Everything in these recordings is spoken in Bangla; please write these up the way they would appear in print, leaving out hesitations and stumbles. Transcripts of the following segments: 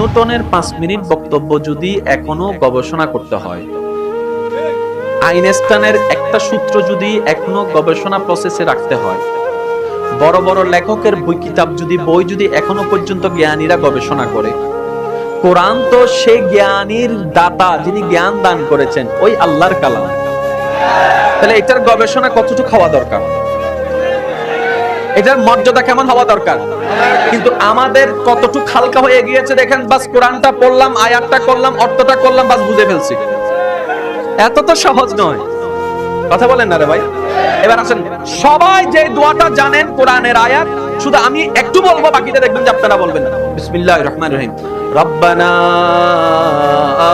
নিউটনের 5 মিনিট বক্তব্য যদি এখনো গবেষণা করতে হয়, আইনস্টাইনের একটা সূত্র যদি এখনো গবেষণা প্রসেসে রাখতে হয়, বড় বড় লেখকের বই যদি এখনো পর্যন্ত জ্ঞানীরা গবেষণা করে, কোরআন তো সেই জ্ঞানীর দাতা, যিনি জ্ঞান দান করেছেন, ওই আল্লাহর কালাম। তাহলে এটার গবেষণা কতটুকু হওয়া দরকার, এটার মর্যাদা কেমন হওয়া দরকার। কিন্তু আমাদের কতটুকু হালকা হয়ে গিয়েছে দেখেন, বাস কোরআনটা পড়লাম, আয়াতটা করলাম, অর্থটা করলাম, বাস বুঝে ফেলছি। এত তো সহজ নয়, কথা বলেন না রে ভাই। এবার আসেন, সবাই যে দোয়াটা জানেন কোরআনের আয়াত, শুধু আমি একটু বলবো, বাকিটা দেখবেন যে আপনারা বলবেন না। বিসমিল্লাহির রহমানির রহিম। রব্বানা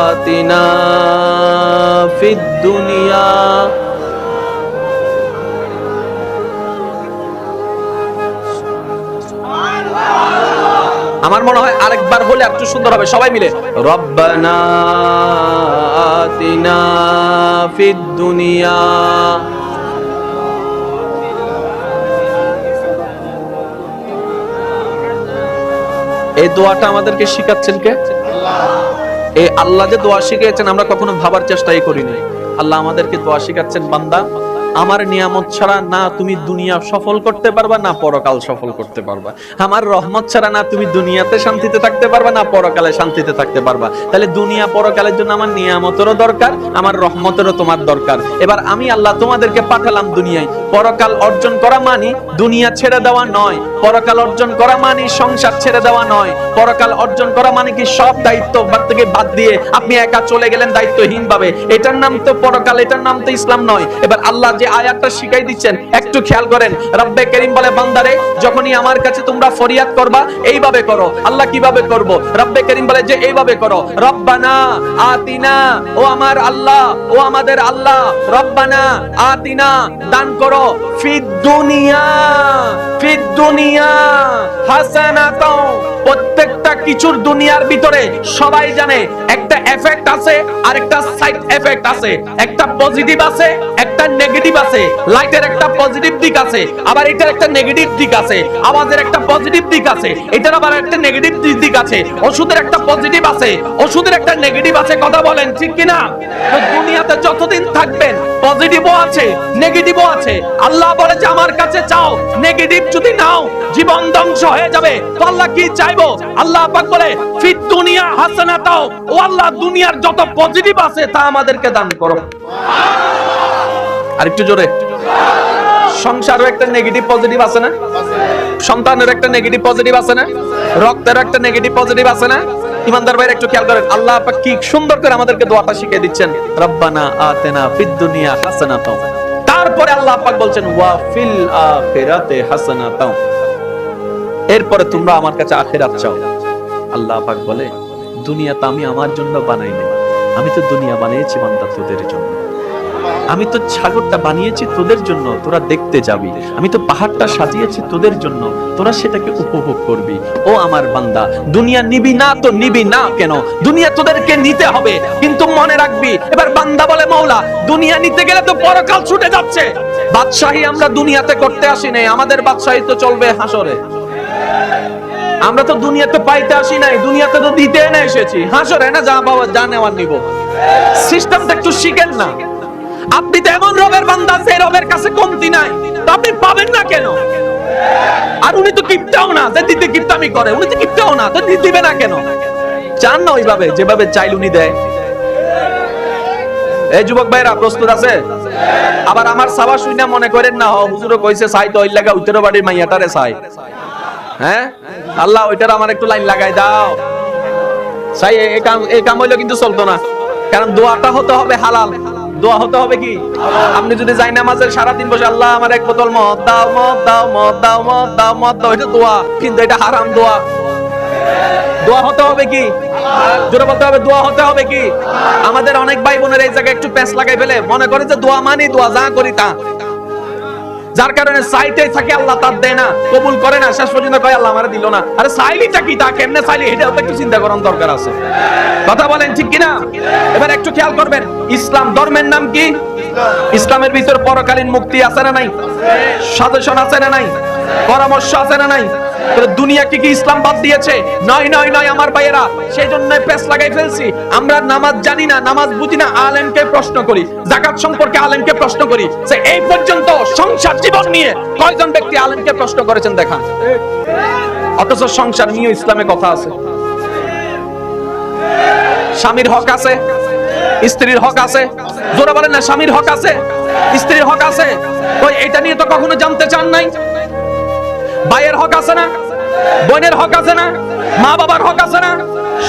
আতিনা ফিদ দুনিয়া, আমার মনে হয় আরেকবার হলে একটু সুন্দর হবে, সবাই মিলে রব্বানা আতিনা ফিদ দুনিয়া। এই দোয়াটা আমাদেরকে শিখাচ্ছেন কে? এই আল্লাহ যে দোয়া শিখিয়েছেন, আমরা কখনো ভাবার চেষ্টাই করিনি। আল্লাহ আমাদেরকে দোয়া শিখাচ্ছেন, বান্দা আমার নিয়ামত ছাড়া না তুমি দুনিয়া সফল করতে পারবা, না পরকাল সফল করতে পারবা। আমার রহমত ছাড়া না তুমি দুনিয়াতে শান্তিতে থাকতে পারবা, না পরকালে শান্তিতে থাকতে পারবা। তাহলে দুনিয়া পরকালের জন্য আমার নিয়ামতেরও দরকার, আমার রহমতেরও তোমার দরকার। এবার আমি আল্লাহ তোমাদেরকে পাঠালাম দুনিয়ায়। পরকাল অর্জন করা মানে দুনিয়া ছেড়ে দেওয়া নয়, পরকাল অর্জন করা মানে সংসার ছেড়ে দেওয়া নয়, পরকাল অর্জন করা মানে কি সব দায়িত্ব থেকে বাদ দিয়ে আপনি একা চলে গেলেন দায়িত্বহীন ভাবে। এটার নাম তো পরকাল, এটার নাম তো ইসলাম নয়। এবার আল্লাহ যে আয়াতটা শিখাই দিচ্ছেন, একটু খেয়াল করেন। রব্বে করিম বলে, বান্দারে যখনই আমার কাছে তোমরা ফরিয়াদ করবা, এইভাবে করো। আল্লাহ কিভাবে করব? রব্বে করিম বলে যে এইভাবে করো, রব্বানা আতিনা, ও আমার আল্লাহ, ও আমাদের আল্লাহ, রব্বানা আতিনা, দান করো, ফিদ দুনিয়া, ফিদ দুনিয়া হাসানাতাও। প্রত্যেকটা কিছুর দুনিয়ার ভিতরে সবাই জানে একটা এফেক্ট আছে আর একটা সাইড এফেক্ট আছে, একটা পজিটিভ আছে, একটা নেগেটিভ আছে। লাইটের একটা পজিটিভ দিক আছে, আবার এটার একটা নেগেটিভ দিক আছে। আওয়াজের একটা পজিটিভ দিক আছে, এটার আবার একটা নেগেটিভ দিক আছে। ওষুধের একটা পজিটিভ আছে, ওষুধের একটা নেগেটিভ আছে। কথা বলেন ঠিক কিনা? তো দুনিয়াতে যতদিন থাকবেন, পজিটিভও আছে, নেগেটিভও আছে। আল্লাহ বলে যে আমার কাছে চাও, নেগেটিভ যদি নাও জীবন ধ্বংস হয়ে যাবে। তো আল্লাহ কি চাইবো? আল্লাহ পাক বলে ফিদ দুনিয়া হাসানাতাও, ও আল্লাহ দুনিয়ার যত পজিটিভ আছে তা আমাদেরকে দান করো। আরেকটু জোরে। সংসারও একটা নেগেটিভ পজিটিভ আছে না? সন্তানের একটা নেগেটিভ পজিটিভ আছে না? রক্তের একটা নেগেটিভ পজিটিভ আছে না? ইমানদার ভাইরা একটু খেয়াল করেন, আল্লাহ পাক কি সুন্দর করে আমাদেরকে দোয়াটা শিখিয়ে দিচ্ছেন, রব্বানা আতিনা ফিদ দুনিয়া হাসানাতাও। তারপরে আল্লাহ পাক বলছেন ওয়া ফিল আখিরাতি হাসানাতাও, এরপরে তোমরা আমার কাছে আখিরাত চাও। আল্লাহ পাক বলে, দুনিয়াটা আমি আমার জন্য বানাইনি, আমি তো দুনিয়া বানিয়েছি বান্দা তোদের জন্য। আমি তো সাগরটা বানিয়েছি তোদের জন্য, তোরা দেখতে যাবি। আমি তো পাহাড়টা সাজিয়েছি তোদের জন্য, তোরা সেটাকে উপভোগ করবি। ও আমার বান্দা, দুনিয়া নিবি না তো নিবি না কেন? দুনিয়া তোদেরকে নিতে হবে, কিন্তু মনে রাখবি। এবার বান্দা বলে, মওলা দুনিয়া নিতে গেলে তো পরকাল ছুটে যাচ্ছে। বাদশাহী আমরা দুনিয়াতে করতে আসি নাই, আমাদের বাদশাহী তো চলবে হাসরে। আমরা তো দুনিয়াতে পাইতে আসি নাই, দুনিয়াতে তো দিতে এনে এসেছি। হাসরে না যা বাবা যা নেওয়ার নিব। সিস্টেমটা একটু শিখেন না। আপনি তো এমন রবের বান্দা, যে রবের কাছে কমতি নাই, তো আপনি পাবেন না কেন? আর উনি তো কিপটাও না যে দিতে কিপটামি করে, উনি তো কিপটাও না, তো দিবে না কেন? চান না ওইভাবে যেভাবে চাইল উনি দেয়। এই যুবক ভাইরা প্রস্তুত আছে? আবার আমার সাবা শুইনা মনে করেন না হুজুরও কইছে চাই তো ওই লাগা উত্তর বাড়ির মাইয়াটারে চাই। হ্যাঁ আল্লাহ ওইটার আমার একটু লাইন লাগাই দাও। চাই এই কাম হইলো কিন্তু চলতো না, কারণ দোয়াটা হতে হবে হালাল। দোয়া হতে হবে কি? আপনি যদি যাই নামাজের সারাদিন বসে আল্লাহ আমার এক বোতল মদ দাও, মদ দাও, মদ দাও, মদ দাও, মদ দাও, এটা দোয়া, কিন্তু এটা হারাম দোয়া। দোয়া হতে হবে কি? জোরে বলতে হবে, দোয়া হতে হবে কি? আমাদের অনেক ভাই বোনের এই জায়গায় একটু প্যাঁচ লাগাই ফেলে, মনে করে যে দোয়া মানে দোয়া যা করি তা, যার কারণে চাইতে থাকে আল্লাহ তার দেয় না, কবুল করে না, শেষ পর্যন্ত কয় আল্লাহ আমারে দিল না। আরে চাইলিটা কি, তা কেমনে চাইলি, এটাও তো একটু চিন্তা করার দরকার আছে। কথা বলেন ঠিক কিনা? এবার একটু খেয়াল করবেন, ইসলাম ধর্মের নাম কি? ইসলামের ভিতর পরকালীন মুক্তি আছে না নাই? সাজেশন আছে না নাই? পরামর্শ আছে না নাই? দুনিয়াকে কি ইসলাম বাদ দিয়েছে? নয় নয় নয় আমার ভাইয়েরা, সেই জন্য পেছ লাগাই ফেলছি। আমরা নামাজ জানি না, নামাজ বুঝি না, আলেমকে প্রশ্ন করি। যাকাত সম্পর্কে আলেমকে প্রশ্ন করি। এই পর্যন্ত সংসার জীবন নিয়ে কয়জন ব্যক্তি আলেমকে প্রশ্ন করেছেন দেখান। অথচ সংসার নিয়ে ইসলামে কথা আছে। স্বামীর হক আছে, স্ত্রীর হক আছে। জোরে বলেন না, স্বামীর হক আছে, স্ত্রীর হক আছে। ওই এটা নিয়ে তো কখনো জানতে চান নাই। ভাইয়ের হক আছে না, বোনের হক আছে না, মা বাবার হক আছে না,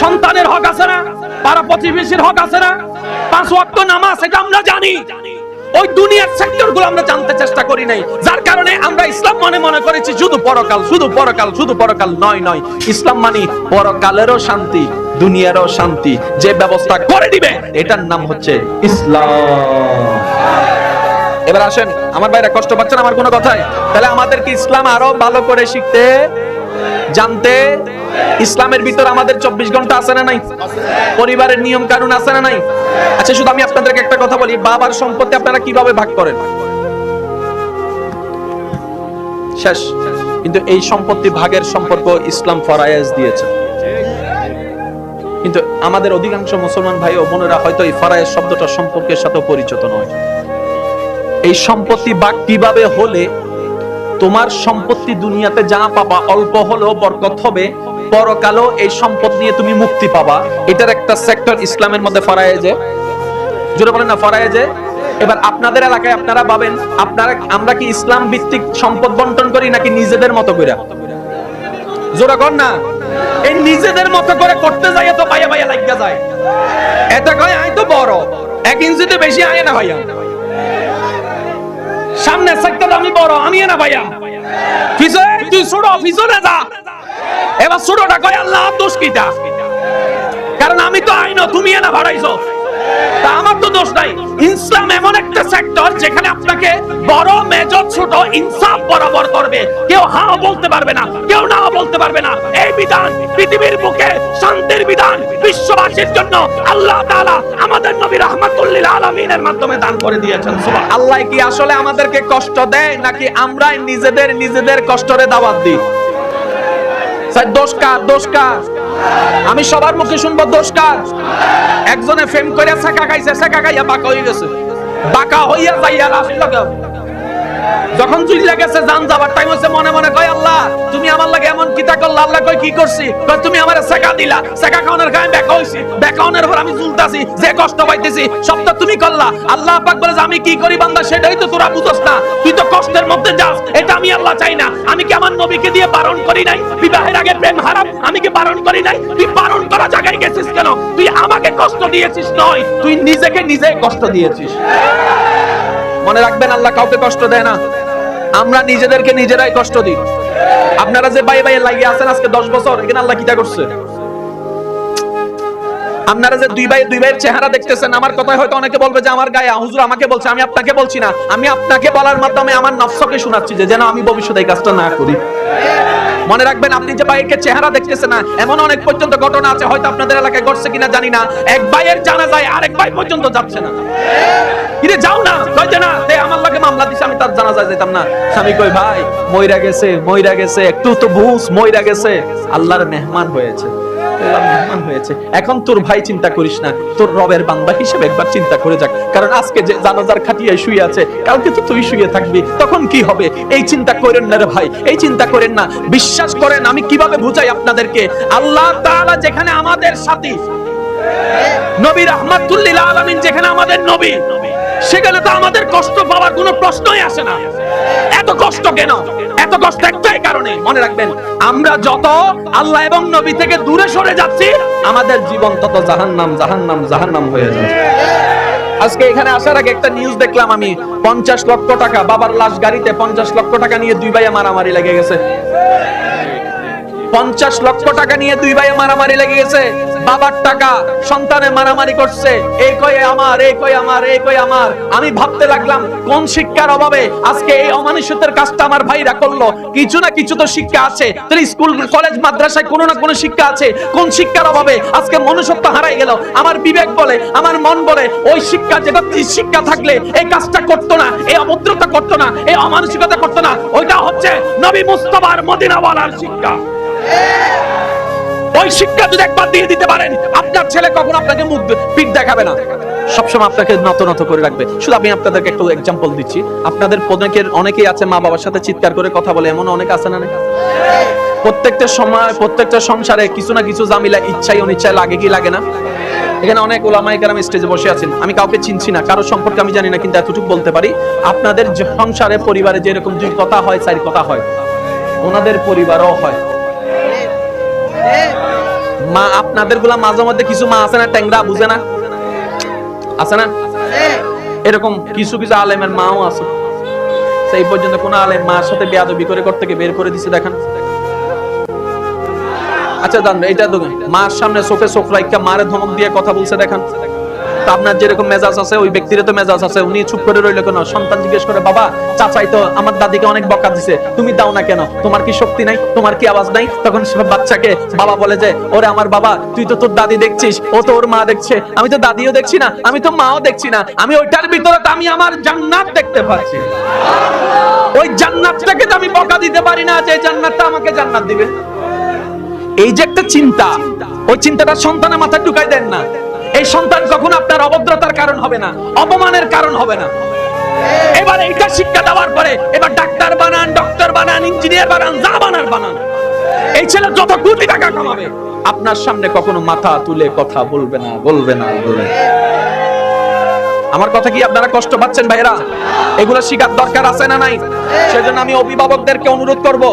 সন্তানের হক আছে না, পাড়া প্রতিবেশীর হক আছে না, 5 ওয়াক্ত নামাজ, এটা আমরা জানি। ওই দুনিয়ার সেক্টরগুলো আমরা জানতে চেষ্টা করি নাই, যার কারণে আমরা ইসলাম মনে করেছি শুধু পরকাল, শুধু পরকাল, শুধু পরকাল। নয় নয়, ইসলাম মানে পরকালেরও শান্তি, দুনিয়ারও শান্তি যে ব্যবস্থা করে দিবে, এটার নাম হচ্ছে ইসলাম। এবার আসেন আমার ভাইরা, কষ্ট পাচ্ছেন আমার কোনো কথায়? তাহলে আমাদেরকে ইসলাম আরো ভালো করে শিখতে, জানতে। ইসলামের ভিতর আমাদের 24 ঘন্টা আছে না নাই? পরিবারের নিয়ম কানুন আছে না নাই? আচ্ছা, শুধু আমি আপনাদেরকে একটা কথা বলি, বাবার সম্পত্তি আপনারা কিভাবে ভাগ করেন? শেষ। কিন্তু এই সম্পত্তি ভাগের সম্পর্ক ইসলাম ফরায়েজ দিয়েছে। কিন্তু আমাদের অধিকাংশ মুসলমান ভাই ও বোনেরা হয়তো এই ফরায়েজ শব্দটা সম্পর্কের সাথে পরিচিত নয়। এই সম্পত্তি ভাগ কিভাবে হলে তোমার সম্পত্তি দুনিয়াতে যা পাবা অল্প হলেও বরকত হবে, পরকালেও এই সম্পদ নিয়ে তুমি মুক্তি পাবা, এটার একটা সেক্টর ইসলামের মধ্যে ফরায়েজে। জোরে বলেন না, ফরায়েজে। এবার আপনাদের এলাকায় আপনারা ভাবেন, আমরা কি ইসলাম ভিত্তিক সম্পদ বন্টন করি নাকি নিজেদের মতো করে? জোরে কর না। এই নিজেদের মতো করে করতে যাই তো ভাইয়া ভাইয়া লাগিয়া যায়। এটা কয় আই তো বড়, 1 ইঞ্চিতে বেশি আয় না ভাইয়া। সামনে সেক্টর আমি বড়, আমি না ভাইয়া। পিছনে তুই ছোট, পিছনে যা। এবার ছোটটা কয় আল্লাহ দোষ কিটা? কারণ আমি তো আইন, তুমি না ভাড়াইছো, তা আমার তো দোষ নাই। ইসলাম এমন একটা সেক্টর যেখানে আপনাকে বড় মেজর ছোট ইনসাফ বরাবর করবে। কেউ হ্যাঁ বলতে পারবে না, কেউ না বলতে পারবে না। এই বিধান পৃথিবীর বুকে শান্তির বিধান বিশ্ববাসীর জন্য আল্লাহ তাআলা আমাদের নবী রাহমাতুল লিল আলামিনের মাধ্যমে দান করে দিয়েছেন। সুবহানাল্লাহ। আল্লাহ কি আসলে আমাদেরকে কষ্ট দেয় নাকি আমরাই নিজেদের কষ্টরে দাওয়াত দিই? স্যার দোষ কার? দোষ কার? আমি সবার মুখে শুনবো দোষ কার? একজনে ফেম করে ছেকা খাইছে, ছেকা খাইয়া বাঁকা হয়ে গেছে, বাঁকা হইয়া যাইয়া লাস্ট লাগাও। যখন চুইলা গেছে, জান যাবার টাইম হইছে, মনে মনে কয় আল্লাহ তুমি আমার লাগে এমন কিতা করলা? আল্লাহ কয় কি করছি? কয় তুমি আমারে ছেকা দিলা, ছেকা খাওয়ানোর গায়ে বেঁকা হইছি, বেঁকা খাওয়ানোর পর আমি ঝুলতাছি, যে কষ্ট পাইতেছি সব তো তুমি করলা। আল্লাহ পাক বলে যে আমি কি করি বান্দা সেটাই তো তোরা বুঝছ না, তুই তো কষ্টের মধ্যে যাস, এটা আমি আল্লাহ চাই না। আমি কি আমার নবীকে দিয়ে বারণ করি নাই বিবাহের আগে প্রেম হারাম? আমি কি বারণ করি নাই? তুই বারণ করা জায়গায় গেছিস কেন? তুই আমাকে কষ্ট দিয়েছিস নয়, তুই নিজে কষ্ট দিয়েছিস। মনে রাখবেন, আল্লাহ কাউকে কষ্ট দেয় না, আমরা নিজেদেরকে নিজেরাই কষ্ট দিই। আপনারা যে ভাই ভাই লাগিয়ে আছেন আজকে 10 বছর, এখানে আল্লাহ কিটা করছে? আপনারা যে দুই ভাইয়ের চেহারা দেখতেছেন, আমার কথায় হয়তো অনেকে বলবে যে আমার গায়ে হুজুর আমাকে বলছে, আমি আপনাকে বলছি না। আমি আপনাকে বলার মাধ্যমে আমার নফসকে শোনাচ্ছি যে যেন আমি ভবিষ্যতে এই কাজটা না করি। মনে রাখবেন, আপনি যে ভাইকে চেহারা দেখতেছেন না, এমন অনেক পর্যন্ত ঘটনা আছে, হয়তো আপনাদের এলাকায় ঘটছে কিনা জানি না, এক ভাইয়ের জানাজায় আরেক ভাই পর্যন্ত যাচ্ছে না। কিরে যাও না, কই যে না, তে আমার লাগে মামলা দিছে, আমি তার জানাজায় যেতাম না। স্বামী কই ভাই মইরা গেছে, একটু তো বুঝ, মইরা গেছে, আল্লাহর মেহমান হয়েছে, আল্লাহর মেহমান হয়েছে। এখন তোর ভাই চিন্তা করিস না, তোর রবের বান্দা হিসেবে একবার চিন্তা করে যাক, কারণ আজকে যে জানাজার খাটিয়ায় শুয়ে আছে, কালকে তো তুই শুয়ে থাকবি, তখন কি হবে? এই চিন্তা করেন না রে ভাই, এই চিন্তা করেন না। বিশ্বাস করেন, আমি কিভাবে বুঝাই আপনাদেরকে, আল্লাহ তাআলা যেখানে আমাদের সাথী, নবী রাহমাতুল লিল আলামিন যেখানে আমাদের নবী, সেখানে তো আমাদের কষ্ট পাওয়ার কোনো প্রশ্নই আসে না। এত কষ্ট কেন? এত কষ্ট একটাই কারণে, মনে রাখবেন, আমরা যত আল্লাহ এবং নবী থেকে দূরে সরে যাচ্ছি, আমাদের জীবন তত জাহান্নাম হয়ে যাচ্ছে। আজকে এখানে আসার আগে একটা নিউজ দেখলাম আমি, 50 লক্ষ টাকা বাবার লাশ গাড়িতে 50 লক্ষ টাকা নিয়ে দুই ভাইয়ে মারামারি লেগে গেছে। 50 লক্ষ টাকা নিয়ে দুই ভাইয়ে মারামারি লেগে গেছে। বাবার টাকা সন্তানে মারামারি করছে, এই কই আমার, এই কই আমার, এই কই আমার। আমি ভাবতে লাগলাম কোন শিক্ষার অভাবে আজকে এই অমানুষত্বের কাজটা আমার ভাইরা করলো। কিছু না কিছু তো শিক্ষা আছে, তো স্কুল কলেজ মাদ্রাসায় কোনো না কোনো শিক্ষা আছে। কোন শিক্ষার অভাবে আজকে মনুষ্যত্ব হারাই গেল? আমার বিবেক বলে, আমার মন বলে, ওই শিক্ষা, যেটা শিক্ষা থাকলে এই কাজটা করতো না, এই অভদ্রতা করতো না, এই অমানসিকতা করতো না। ওইটা হচ্ছে নবী মুস্তাফার মদিনাওয়ালার শিক্ষা। ওই শিক্ষা যদি একবার দিয়ে দিতে পারেন, আপনার ছেলে কখনো আপনাকে মুখ পিঠ দেখাবে না, সবসময় আপনাকে নত নত করে রাখবে। শুধু আমি আপনাদেরকে একটু এক্সাম্পল দিচ্ছি। আপনাদের অনেকেই আছে মা বাবার সাথে চিৎকার করে কথা বলে, এমন অনেক আছে না? প্রত্যেকটা সময় প্রত্যেকটা সংসারে কিছু না কিছু জামিলা ইচ্ছাই অনিচ্ছায় লাগে কি লাগে না? এখানে অনেক ওলামায়ে কেরাম স্টেজে বসে আছেন, আমি কাউকে চিনছি না, কারো সম্পর্কে আমি জানি না, কিন্তু এতটুকু বলতে পারি আপনাদের সংসারে পরিবারে যেরকম দুই কথা হয়, চার কথা হয়, ওনাদের পরিবারও হয়। মা আপনাদের গুলা মাঝে মধ্যে কিছু মা আছে না, ট্যাংরা, বুঝে না, আছে না? এরকম কিছু কিছু আলেমের মাও আছে। সেই পর্যন্ত কোন আলেম মার সাথে বেয়াদবি করে ঘর থেকে বের করে দিছে দেখেন? আচ্ছা জানবে এটা তো মার সামনে চোখে চোখ রাখা মারে ধমক দিয়ে কথা বলছে দেখেন? তো আপনার যেরকম মেজাজ আছে ওই ব্যক্তির তো মেজাজ আছে। উনি চুপ করে রইল কেন? সন্তান জিজ্ঞেস করে, বাবা চাচাই তো আমার দাদিকে অনেক বকা দিছে, তুমি দাও না কেন? তোমার কি শক্তি নাই? তোমার কি আওয়াজ নাই? তখন সব বাচ্চাকে বাবা বলে যে, ওরে আমার বাবা, তুই তো তোর দাদি দেখছিস, ও তো ওর মা দেখছে, আমি তো দাদিও দেখছি না, আমি তো মাও দেখছি না, আমি ওইটার ভিতরে তো আমি আমার জান্নাত দেখতে পাচ্ছি। ওই জান্নাতটাকে তো আমি বকা দিতে পারি না যে জান্নাতটা আমাকে জান্নাত দিবে। এই যে একটা চিন্তা, ওই চিন্তাটা সন্তানের মাথায় ঢুকাই দেন না। এই সন্তান কখনো আপনার অভদ্রতার কারণ হবে না, অপমানের কারণ হবে না। এবার এইটা শিক্ষা দেওয়ার পরে এবার ডাক্তার বানান, ডক্টর বানান, ইঞ্জিনিয়ার বানান, যা বানান বানান। এই ছেলে যত কোটি টাকা কামাবে আপনার সামনে কখনো মাথা তুলে কথা বলবে না, বলবে না, বলবে না। আমার কথা কি আপনারা কষ্ট পাচ্ছেন ভাইরা? এগুলো শিখার দরকার আছে না নাই? সেজন্য আমি অভিভাবকদেরকে অনুরোধ করব,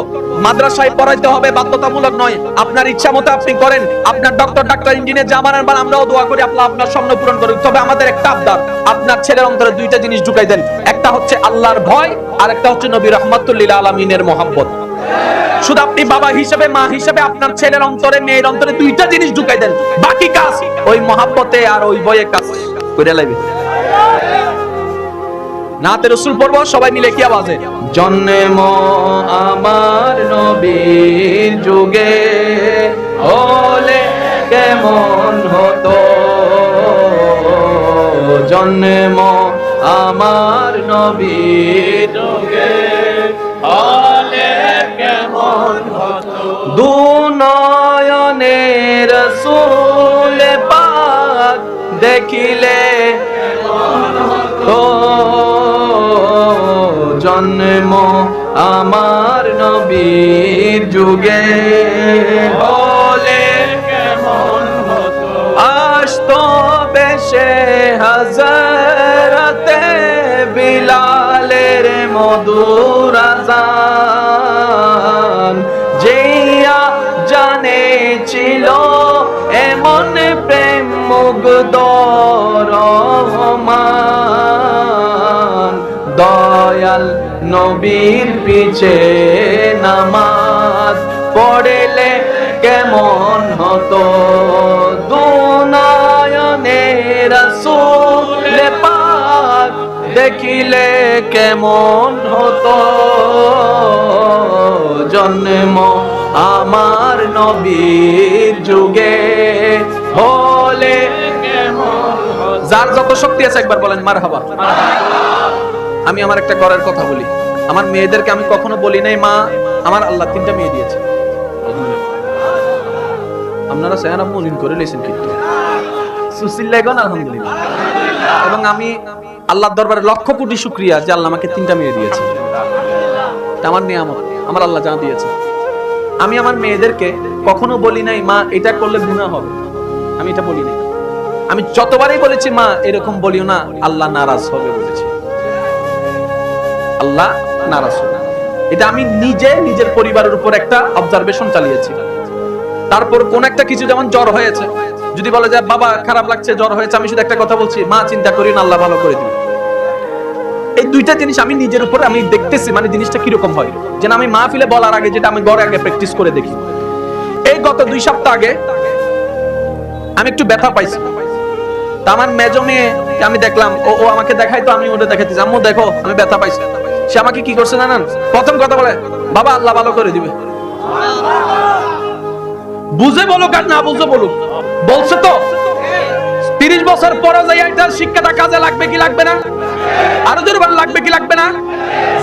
মাদ্রাসায় পড়াইতে হবে, বাধ্যতামূলক নয়। আপনার ইচ্ছা মতো আপনি করেন, আপনার ডাক্তার, ইঞ্জিনিয়ার যা বানান বানান, আমরাও দোয়া করি আল্লাহ আপনার স্বপ্ন পূরণ করুক। তবে আমাদের একটা আবদার, আপনার ছেলের অন্তরে দুইটা জিনিস ঢুকাই দেন। একটা হচ্ছে আল্লাহর ভয়, আর একটা হচ্ছে নবী রাহমাতুল লিল আলামিনের মহব্বত। শুধু আপনি বাবা হিসেবে, মা হিসেবে আপনার ছেলের অন্তরে, মেয়ের অন্তরে দুইটা জিনিস ঢুকাই দেন। বাকি কাজ ওই মহব্বতে আর ওই ভয়ে কাজ করে লাগবে। নাতে রাসূল পড়বো সবাই মিলে, কি আওয়াজে? জন্ম আমার নবীর যুগে হলে কেমন হতো, জন্ম আমার নবীর যুগে হলে কেমন হতো, দু নয়নে রাসূল পাক দেখিলে কেমন হতো, জন্ম আমার নবীর যুগে হলে কেমন হতো, আসতো বেশে হযরতে বিলালের মধুর আযান, জিয়া জানে ছিল এমন প্রেম মুগ্ধ রহমান, দয়াল নবীর পিছে নামাজ পড়লে কেমন হতো, দু নয়নে রাসূল পাক দেখিলে কেমন হতো, জন্ম আমার নবীর যুগে হলে কেমন হতো। যার যত শক্তি আছে একবার বলেন মারহাবা। আমি আমার একটা ঘরের কথা বলি, আমার মেয়েদেরকে আমি কখনো বলি নাই মা আমার আল্লাহ 3টা মেয়ে দিয়েছে। আপনারা সেহানা মুমিন করে লেছেন কিন্তু সুসিল্লাগন আলহামদুলিল্লাহ। এবং আমি আল্লাহর দরবারে লক্ষ কোটি শুকরিয়া যে আল্লাহ আমাকে 3টা মেয়ে দিয়েছে। এটা আমার নিয়ামত, আমার আল্লাহ যা দিয়েছে। আমি আমার মেয়েদেরকে কখনো বলি নাই মা এটা করলে গুনাহ হবে, আমি এটা বলি নাই। আমি যতবারই বলেছি মা এরকম বলিও না, আল্লাহ নারাজ হবে বলেছি, আল্লাহ নারাজ হবে। এটা আমি নিজের পরিবারের উপর একটা অবজারভেশন চালিয়েছি। তারপর কোন একটা কিছু, যেমন জ্বর হয়েছে, যদি বলে যে বাবা খারাপ লাগছে, জ্বর হয়েছে, আমি শুধু একটা কথা বলছি, মা চিন্তা করি না, আল্লাহ ভালো করে দিবে। এই দুইটা জিনিস আমি নিজের উপর আমি দেখতেছি, মানে জিনিসটা কিরকম হয়, যেন আমি মাহফিলে বলার আগে যেটা আমি ঘরে আগে প্র্যাকটিস করে দেখি। এই গত 2 সপ্তাহ আগে আমি একটু ব্যথা পাইছি। তা আমার মেজো মেয়ে আমি দেখলাম, ও আমাকে দেখাই, তো আমি ওটা দেখাইতেছি, আম্মু দেখো আমি ব্যথা পাইছি। সে আমাকে কি করছে জানেন? প্রথম কথা বলে, বাবা আল্লাহ ভালো করে দিবে। বুঝে বলুক আর না বুঝে বলুক, বলছে তো 30 বছর পরে যাই এটার শিক্ষাটা কাজে লাগবে কি লাগবে না? আরো জোরে বলেন, লাগবে কি লাগবে না?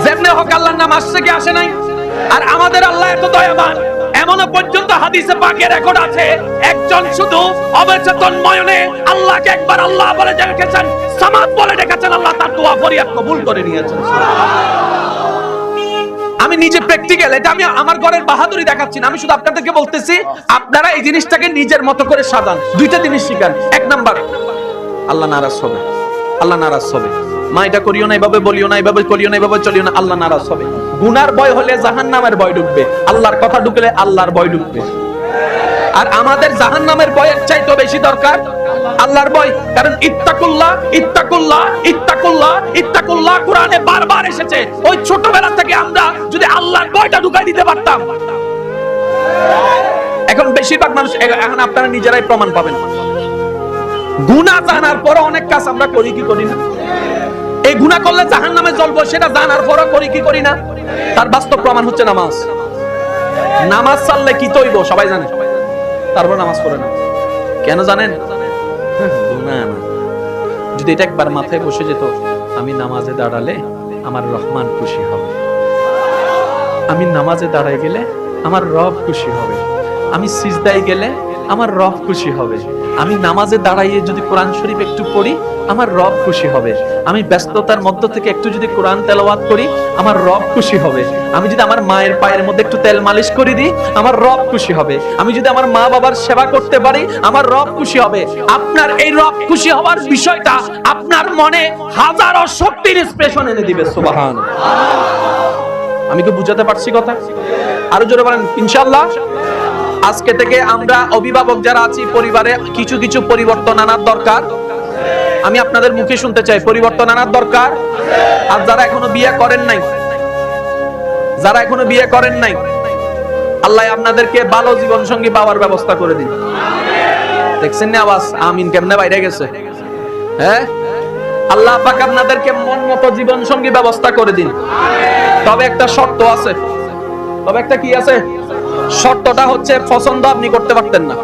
যেমনে হোক আল্লাহর নাম আসছে কি আসে নাই? আর আমাদের আল্লাহ এত দয়াবান, এমনও পর্যন্ত হাদিসে পাকে রেকর্ড আছে, একজন শুধু অবচেতন ময়নে আল্লাহকে একবার আল্লাহ বলে ডেকেছেন, সামাদ বলে ডেকেছেন, আল্লাহ তার দোয়া ফরিয়াদ কবুল করে নিয়েছেন। আমি নিজে প্র্যাকটিক্যাল, এটা আমি আমার ঘরের বাহাদুরি দেখাচ্ছি না, আমি শুধু আপনাদেরকে বলতেছি আপনারা এই জিনিসটাকে নিজের মতো করে সাজান। দুইটা জিনিস শিখান। এক নাম্বার, আল্লাহ নারাজ হবে, আল্লাহ নারাজ হবে। মা এটা করিও না, এভাবে বলিও না, এভাবে করিও না, এভাবে চলিও না, আল্লাহ নারাজ হবে। গুনার ভয় হলে জাহান্নামের ভয় ঢুকবে, আল্লাহর কথা ঢুকলে আল্লাহর ভয় ঢুকবে। আর আমাদের জাহান্নামের ভয়ের চাইতে বেশি দরকার আল্লাহর ভয়। কারণ ইত্তাকুল্লাহ ইত্তাকুল্লাহ ইত্তাকুল্লাহ ইত্তাকুল্লাহ কোরআনে বারবার এসেছে। ওই ছোটবেলা থেকে আমরা যদি আল্লাহর ভয়টা ঢুকাই দিতে পারতাম। এখন বেশিরভাগ মানুষ, এখন আপনারা নিজেরাই প্রমাণ পাবেন, গুনাহ জানার পর অনেক কাজ আমরা করি কি করি না? এই গুনাহ করলে জাহান্নামে জ্বলবো, সেটা জানার পর করি কি করি না? তার বাস্তব প্রমাণ হচ্ছে নামাজ। নামাজ ছাড়লে কি তৈব সবাই জানে, তারপর নামাজ পড়ে না। কেন জানেন? গুনাহ না। যদি এটা একবার মাথায় বসে যেত, আমি নামাজে দাঁড়ালে আমার রহমান খুশি হবে, আমি নামাজে দাঁড়াই গেলে আমার রব খুশি হবে, আমি সিজদায় গেলে আমার রব খুশি হবে, আমি নামাজে দাঁড়াইয়ে যদি কোরআন শরীফ একটু পড়ি আমার রব খুশি হবে, আমি ব্যস্ততার মধ্য থেকে একটু যদি কোরআন তেলাওয়াত করি আমার রব খুশি হবে, আমি যদি আমার মায়ের পায়ের মধ্যে একটু তেল মালিশ করে দিই আমার রব খুশি হবে, আমি যদি আমার মা বাবার সেবা করতে পারি আমার রব খুশি হবে। আপনার এই রব খুশি হওয়ার বিষয়টা আপনার মনে হাজারো শক্তির এক্সপ্রেশন এনে দিবে। সুবহানাল্লাহ। আমি কি বুঝাতে পারছি কথা? আরো জোরে বলেন ইনশাআল্লাহ। আজকে থেকে আমরা অভিভাবক যারা আছি পরিবারে কিছু কিছু পরিবর্তন আনার দরকার। আমি আপনাদের মুখে শুনতে চাই পরিবর্তন আনার দরকার। আর যারা এখনো বিয়ে করেন নাই, যারা এখনো বিয়ে করেন নাই, আল্লাহ আপনাদেরকে ভালো জীবন সঙ্গী পাওয়ার ব্যবস্থা করে দিন। দেখছেন না আওয়াজ আমিন কেমনে বাইরে গেছে? হ্যাঁ, আল্লাহ পাক আপনাদেরকে মন মতো জীবন সঙ্গী ব্যবস্থা করে দিন। তবে একটা শর্ত আছে। তবে একটা কি আছে? শর্তটা হচ্ছে পছন্দ আপনি করতে পারতেন না।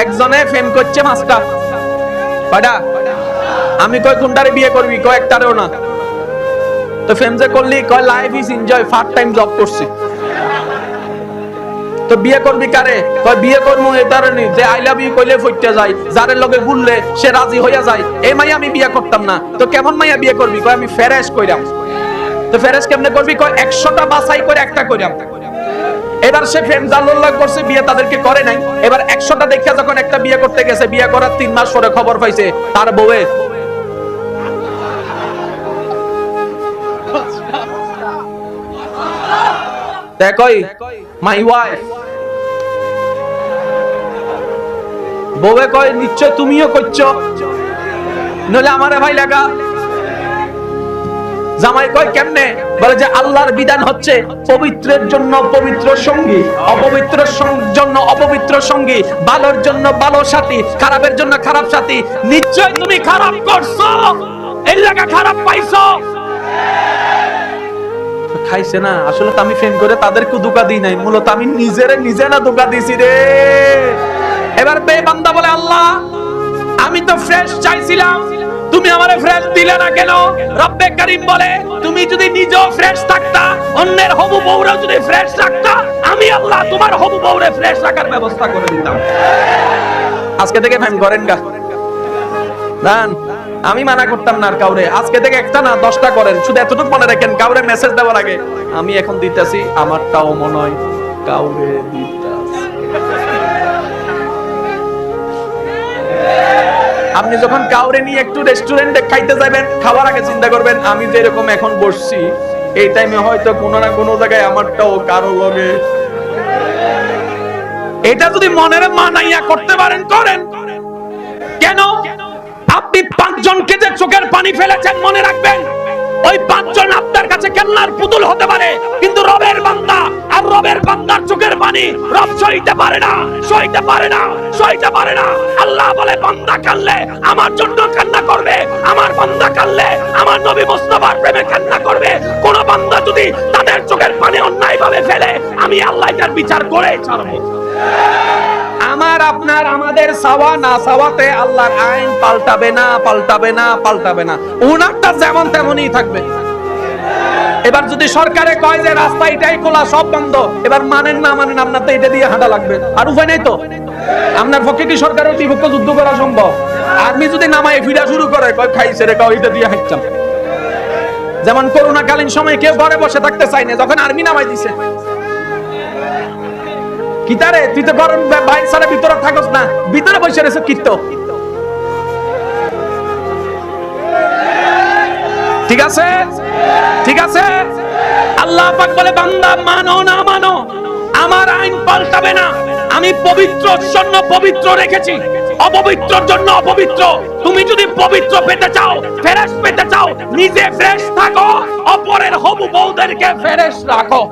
একজনে ফেম করছে মাস্টা, কয়টা? আমি কই কোনটারে বিয়ে করবি? কয় একটারেও না। তো ফেম যে করলি, কয় life is enjoy, part time job করছি। তো বিয়ে করবি কারে? কয় বিয়ে করবো এটারে নি যে আই লাভ ইউ কইলে ফইটে যায়, যারে লগে ঘুরলে সে রাজি হইয়া যায়, এই মাইয়া আমি বিয়ে করতাম না। তো কেমন মাইয়া বিয়ে করবি? কয় আমি ফেরেশ কইরাম। তো ফেরেশ কেমনে করবি? কয় 100টা বাছাই করে একটা কইরাম। এবার সে ফেম জাল্লাহ করছে, বিয়ে তাদেরকে করে নাই। এবার 100টা দেখা যখন একটা বিয়ে করতে গেছে, বিয়ে করার 3 মাস পরে খবর পাইছে তার বউয়ে দেখই মাই ওয়াইফ, বউয়ে কয় নিশ্চয় তুমিও করছো, নইলে আমারে ভাই লাগা। জামাই কয় কেমনে? বলে যে আল্লাহর বিধান হচ্ছে পবিত্রের জন্য পবিত্র সঙ্গী, অপবিত্রের জন্য অপবিত্র সঙ্গী, ভালোর জন্য ভালো সাথী, খারাপের জন্য খারাপ সাথী। নিশ্চয় তুমি খারাপ করছো, এই লাগা খারাপ পাইছো। খাইছে না। আসলে তো আমি ফেন করে তাদেরকে ধোঁকা দিই নাই, মূলত আমি নিজে না ধোঁকা দিছি রে। এবার বেবান্দা বলে আল্লাহ আমি তো ফ্রেশ চাইছিলাম, তুমি আমারে ফ্রেশ দিলে না কেন? রব্বে কারীম বলে তুমি যদি নিজেও ফ্রেশ থাকতা, অন্যের হবু বউরা যদি ফ্রেশ রাখতা, আমি আল্লাহ তোমার হবু বউরে ফ্রেশ রাখার ব্যবস্থা করে দিতাম। আজকে থেকে ফেম করেন গা দান, আমি মানা করতাম না আর কাউরে। আজকে থেকে একটা না 10টা করেন, শুধু এতটুকু মনে রাখেন কাউরে মেসেজ দেওয়ার আগে আমি এখন দিতেছি, আমারটাও মনে হয় কাউরে দিতাছি। আপনি যখন কাউরে নিয়ে একটু রেস্টুরেন্টে খাইতে যাবেন, খাওয়ার আগে চিন্তা করবেন আমি যে এরকম এখন বসছি এই টাইমে হয়তো কোনো না কোনো জায়গায় আমারটাও কারো লগে। এটা যদি মনের মানাইয়া করতে পারেন করেন। কেন? আপনি 5 জনকে যে চোখের পানি ফেলেছেন মনে রাখবেন, ওই 5 জন আপনার কাছে কেল্লার পুতুল হতে পারে, কিন্তু রবের বান্দা আর রবের বান্দার চোখের পানি রব সইতে পারে না, সইতে পারে না, সইতে পারে না। আল্লাহ বলে বান্দা কাঁদলে আমার জন্য কান্না করবে, আমার বান্দা কাঁদলে আমার নবী মুস্তাফার প্রেমে কান্না করবে। কোন বান্দা যদি তাদের চোখের পানি অন্যায়ভাবে ফেলে, আমি আল্লাহ এটার বিচার করে ছাড়বো। আমার আপনার আমাদের সাওয়া না সাওয়াতে আল্লাহর আইন পাল্টাবে না, পাল্টাবে না, পাল্টাবে না। উনারটা যেমন তেমনই থাকবে। এবার যদি সরকারে কয় যে রাস্তা এটাই খোলা, সব বন্ধ, এবার মানেন না মানেন, আপনার তো এটা দিয়ে হাঁটা লাগবে, আর উপায় নেই তো। আপনার পক্ষে কি সরকারের বিপক্ষ যুদ্ধ করা সম্ভব? আর্মি যদি নামায় ফিরা শুরু করে, কয় খাইছে রে, কয় এটা দিয়ে হাঁটতাম। যেমন করোনাকালীন সময় কেউ ঘরে বসে থাকতে চায় না, যখন আর্মি নামাই দিছে। কিতারে তুই তো গরম বাইরে ছাড়া ভিতরে থাকস না, ভিতরে বসে রয়েছে কীর্ত। ঠিক আছে, ঠিক আছে। আল্লাহ পাক বলে বান্দা মানো না মানো, আমার আইন পাল্টাবে না। আমি পবিত্র জন্য পবিত্র রেখেছি, অপবিত্রর জন্য অপবিত্র। তুমি যদি পবিত্র পেতে চাও, ফ্রেশ পেতে চাও, নিজে ফ্রেশ থাকো, অপরের হবু বউদেরকে ফ্রেশ রাখো।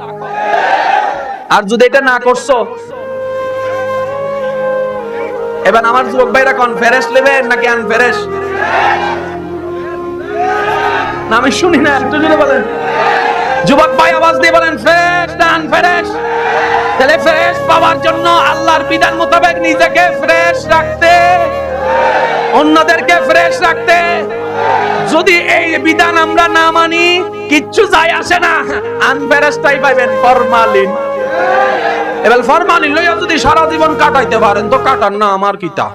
আর যদি এটা না করছো, এবার আমার যুবক ভাইরা কোন ফ্রেশ নেবেন নাকি আনফ্রেশ? না আমি শুনি না, একটু জোরে বলেন। যুবক ভাই আওয়াজ দিয়ে বলেন ফ্রেশ না আনফ্রেশ? তাহলে ফ্রেশ পাওয়ার জন্য আল্লাহর বিধান মোতাবেক নিজেকে ফ্রেশ রাখতে, অন্যদেরকে ফ্রেশ রাখতে। যদি এই বিধান আমরা না মানি, কিচ্ছু যায় আসে না, আনফ্রেশটাই পাইবেন, ফরমালিন। এবার ফরমালিন লইয়া যদি সারা জীবন কাটাইতে পারেন তো কাটান না, আমার কিতা।